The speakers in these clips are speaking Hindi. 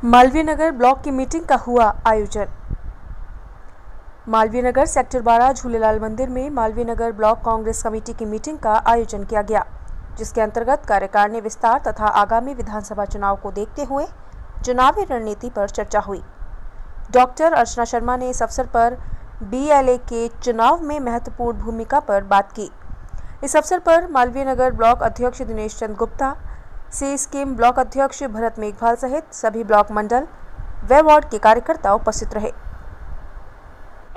मालवीय नगर ब्लॉक की मीटिंग का हुआ आयोजन। मालवीय नगर सेक्टर 12 झूलेलाल मंदिर में मालवीय नगर ब्लॉक कांग्रेस कमेटी की मीटिंग का आयोजन किया गया, जिसके अंतर्गत कार्यकारिणी विस्तार तथा आगामी विधानसभा चुनाव को देखते हुए चुनावी रणनीति पर चर्चा हुई। डॉक्टर अर्चना शर्मा ने इस अवसर पर BLA के चुनाव में महत्वपूर्ण भूमिका पर बात की। इस अवसर पर मालवीय नगर ब्लॉक अध्यक्ष दिनेश चंद गुप्ता, सी स्कीम ब्लॉक अध्यक्ष भरत मेघवाल सहित सभी ब्लॉक मंडल व वार्ड के कार्यकर्ता उपस्थित रहे।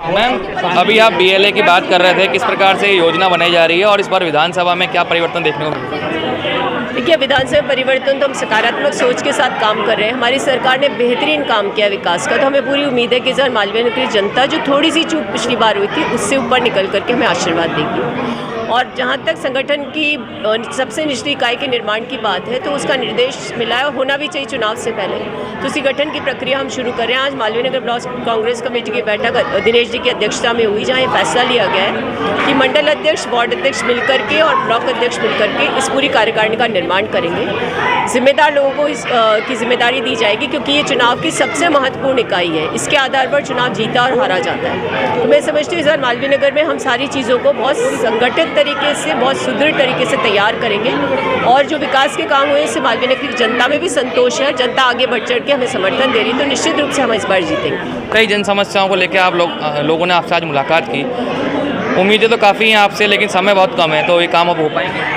मैम, अभी आप BLA की बात कर रहे थे, किस प्रकार से योजना बनाई जा रही है और इस बार विधानसभा में क्या परिवर्तन देखने को मिलेगा? देखिए, विधानसभा परिवर्तन तो हम सकारात्मक सोच के साथ काम कर रहे हैं। हमारी सरकार ने बेहतरीन काम किया विकास का, तो हमें पूरी उम्मीद है कि इस बार मालवीय नगर की जनता जो थोड़ी सी चूक पिछली बार हुई थी उससे ऊपर निकल करके हमें आशीर्वाद देगी। और जहाँ तक संगठन की सबसे निचली इकाई के निर्माण की बात है, तो उसका निर्देश मिला है, होना भी चाहिए चुनाव से पहले। तो उसी गठन की प्रक्रिया हम शुरू कर रहे हैं। आज मालवीय नगर ब्लॉक कांग्रेस कमेटी की बैठक दिनेश जी की अध्यक्षता में हुई, जहाँ ये फैसला लिया गया है कि मंडल अध्यक्ष, वार्ड अध्यक्ष मिलकर के और ब्लॉक अध्यक्ष मिलकर के इस पूरी कार्यकारिणी का निर्माण करेंगे। जिम्मेदार लोगों को की जिम्मेदारी दी जाएगी, क्योंकि ये चुनाव की सबसे महत्वपूर्ण इकाई है। इसके आधार पर चुनाव जीता और हारा जाता है। तो मैं समझती हूँ इस बार मालवीय नगर में हम सारी चीज़ों को बहुत संगठित तरीके से, बहुत सुदृढ़ तरीके से तैयार करेंगे और जो विकास के काम हुए इससे मालवीय नगर की जनता में भी संतोष है। जनता आगे बढ़ चढ़ के हमें समर्थन दे रही है, तो निश्चित रूप से हम इस बार जीतेंगे। कई जन समस्याओं को लेकर आप लोगों ने आपसे आज मुलाकात की, उम्मीदें तो काफ़ी हैं आपसे, लेकिन समय बहुत कम है, तो ये काम अब हो पाएंगे?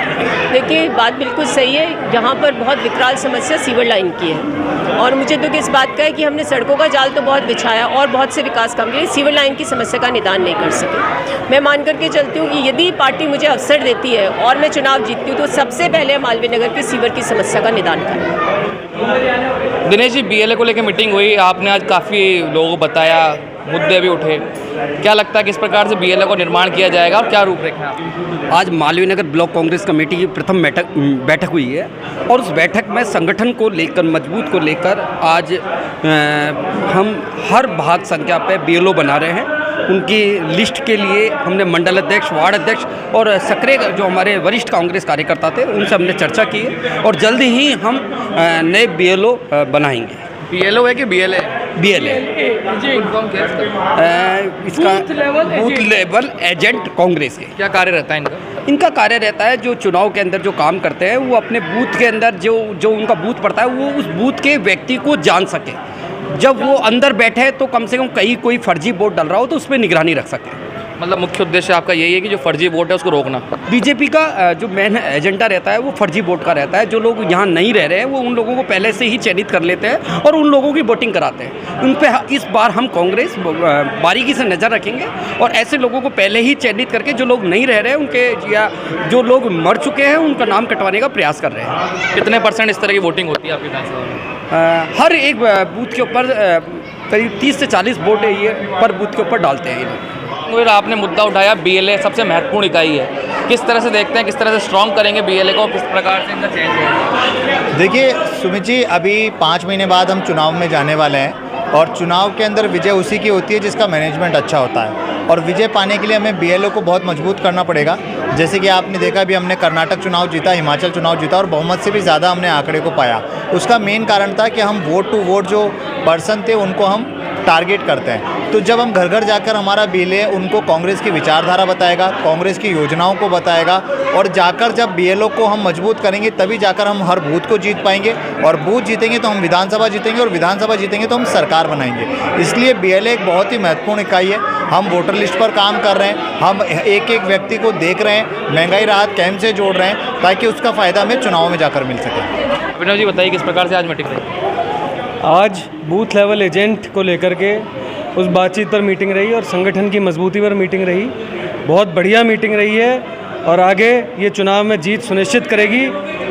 देखिए, बात बिल्कुल सही है। यहाँ पर बहुत विकराल समस्या सीवर लाइन की है और मुझे दुख इस बात का है कि हमने सड़कों का जाल तो बहुत बिछाया और बहुत से विकास काम किए, सीवर लाइन की समस्या का निदान नहीं कर सके। मैं मान करके चलती हूँ कि यदि पार्टी मुझे अवसर देती है और मैं चुनाव जीतती हूँ तो सबसे पहले मालवीय नगर की सीवर की समस्या का निदान करें। दिनेश जी, BLA को लेकर मीटिंग हुई, आपने आज काफ़ी लोगों को बताया, मुद्दे भी उठे, क्या लगता है किस प्रकार से BLA को निर्माण किया जाएगा और क्या रूपरेखा है? आज मालवीय नगर ब्लॉक कांग्रेस कमेटी की प्रथम बैठक हुई है और उस बैठक में संगठन को लेकर, मजबूत को लेकर आज हम हर भाग संख्या पे BLO बना रहे हैं। उनकी लिस्ट के लिए हमने मंडल अध्यक्ष, वार्ड अध्यक्ष और सक्रिय जो हमारे वरिष्ठ कांग्रेस कार्यकर्ता थे उनसे हमने चर्चा की है और जल्द ही हम नए BLO बनाएंगे। BLO है कि BLA? BLA इसका बूथ लेवल एजेंट कांग्रेस के। क्या कार्य रहता है इनका? इनका कार्य रहता है, जो चुनाव के अंदर जो काम करते हैं वो अपने बूथ के अंदर जो उनका बूथ पड़ता है वो उस बूथ के व्यक्ति को जान सके। जब वो अंदर बैठे तो कम से कम कहीं कोई फर्जी वोट डल रहा हो तो उस पर निगरानी रख सके। मतलब मुख्य उद्देश्य आपका यही है कि जो फर्जी वोट है उसको रोकना। बीजेपी का जो मेन एजेंडा रहता है वो फर्जी वोट का रहता है। जो लोग यहाँ नहीं रह रहे हैं वो उन लोगों को पहले से ही चयनित कर लेते हैं और उन लोगों की वोटिंग कराते हैं। उन पे इस बार हम कांग्रेस बारीकी से नज़र रखेंगे और ऐसे लोगों को पहले ही चयनित करके जो लोग नहीं रह रहे हैं उनके या जो लोग मर चुके हैं उनका नाम कटवाने का प्रयास कर रहे हैं। कितने % इस तरह की वोटिंग होती है आपके विधानसभा में? हर एक बूथ के ऊपर करीब 30 से 40 वोट ये पर बूथ के ऊपर डालते हैं ये लोग। फिर आपने मुद्दा उठाया, BLA सबसे महत्वपूर्ण इकाई है, किस तरह से देखते हैं, किस तरह से स्ट्रॉन्ग करेंगे BLA को, किस प्रकार से इनका चेंज होगा? देखिए सुमित जी, अभी 5 महीने बाद हम चुनाव में जाने वाले हैं और चुनाव के अंदर विजय उसी की होती है जिसका मैनेजमेंट अच्छा होता है और विजय पाने के लिए हमें BLA को बहुत मजबूत करना पड़ेगा। जैसे कि आपने देखा भी, हमने कर्नाटक चुनाव जीता, हिमाचल चुनाव जीता और बहुमत से भी ज़्यादा हमने आंकड़े को पाया। उसका मेन कारण था कि हम वोट टू वोट जो पर्सन थे उनको हम टारगेट करते हैं। तो जब हम घर घर जाकर हमारा BLA उनको कांग्रेस की विचारधारा बताएगा, कांग्रेस की योजनाओं को बताएगा और जाकर जब BLO को हम मजबूत करेंगे तभी जाकर हम हर बूथ को जीत पाएंगे और बूथ जीतेंगे तो हम विधानसभा जीतेंगे और विधानसभा जीतेंगे तो हम सरकार बनाएंगे। इसलिए BLA एक बहुत ही महत्वपूर्ण इकाई है। हम वोटर लिस्ट पर काम कर रहे हैं, हम एक एक व्यक्ति को देख रहे हैं, महंगाई राहत कैंप से जोड़ रहे हैं ताकि उसका फ़ायदा हमें चुनाव में जाकर मिल सके। अभिनव जी, बताइए किस प्रकार से आज मीटिंग रही? आज बूथ लेवल एजेंट को लेकर के उस बातचीत पर मीटिंग रही और संगठन की मजबूती पर मीटिंग रही। बहुत बढ़िया मीटिंग रही है और आगे ये चुनाव में जीत सुनिश्चित करेगी।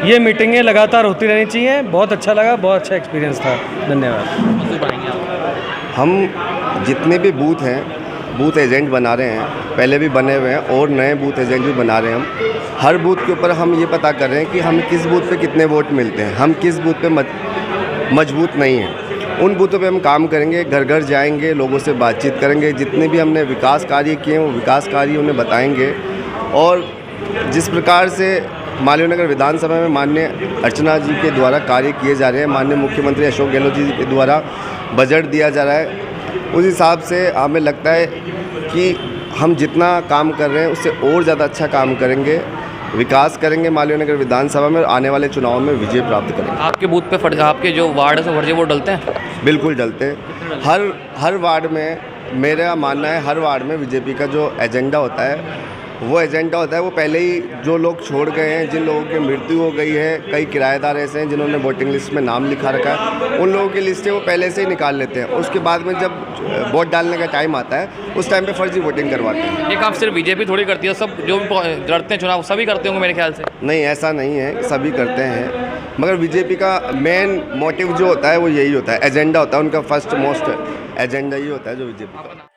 ये मीटिंगें लगातार होती रहनी चाहिए। बहुत अच्छा लगा, बहुत अच्छा एक्सपीरियंस था। धन्यवाद। हम जितने भी बूथ हैं, बूथ एजेंट बना रहे हैं, पहले भी बने हुए हैं और नए बूथ एजेंट भी बना रहे हैं। हम हर बूथ के ऊपर हम ये पता कर रहे हैं कि हम किस बूथ पे कितने वोट मिलते हैं, हम किस बूथ पे मजबूत नहीं हैं। उन बूथों पे हम काम करेंगे, घर घर जाएंगे, लोगों से बातचीत करेंगे, जितने भी हमने विकास कार्य किए हैं वो विकास कार्य उन्हें बताएंगे और जिस प्रकार से मालवीय नगर विधानसभा में माननीय अर्चना जी के द्वारा कार्य किए जा रहे हैं, माननीय मुख्यमंत्री अशोक गहलोत जी के द्वारा बजट दिया जा रहा है, उस हिसाब से हमें लगता है कि हम जितना काम कर रहे हैं उससे और ज़्यादा अच्छा काम करेंगे, विकास करेंगे मालवीय नगर विधानसभा में और आने वाले चुनाव में विजय प्राप्त करेंगे। आपके बूथ पे आपके जो वार्ड है फर्जी वोट डलते हैं? बिल्कुल डलते हैं। हर वार्ड में, मेरा मानना है हर वार्ड में बीजेपी का जो एजेंडा होता है वो पहले ही जो लोग छोड़ गए हैं, जिन लोगों की मृत्यु हो गई है, कई किराएदार ऐसे हैं जिन्होंने वोटिंग लिस्ट में नाम लिखा रखा है, उन लोगों की लिस्टें वो पहले से ही निकाल लेते हैं। उसके बाद में जब वोट डालने का टाइम आता है उस टाइम पे फर्जी वोटिंग करवाते हैं। ये काम सिर्फ बीजेपी थोड़ी करती है, सब जो भी लड़ते हैं चुनाव सभी करते होंगे मेरे ख्याल से। नहीं, ऐसा नहीं है, सभी करते हैं, मगर बीजेपी का मेन मोटिव जो होता है वो यही होता है, एजेंडा होता है उनका, फर्स्ट मोस्ट एजेंडा ये होता है जो बीजेपी का।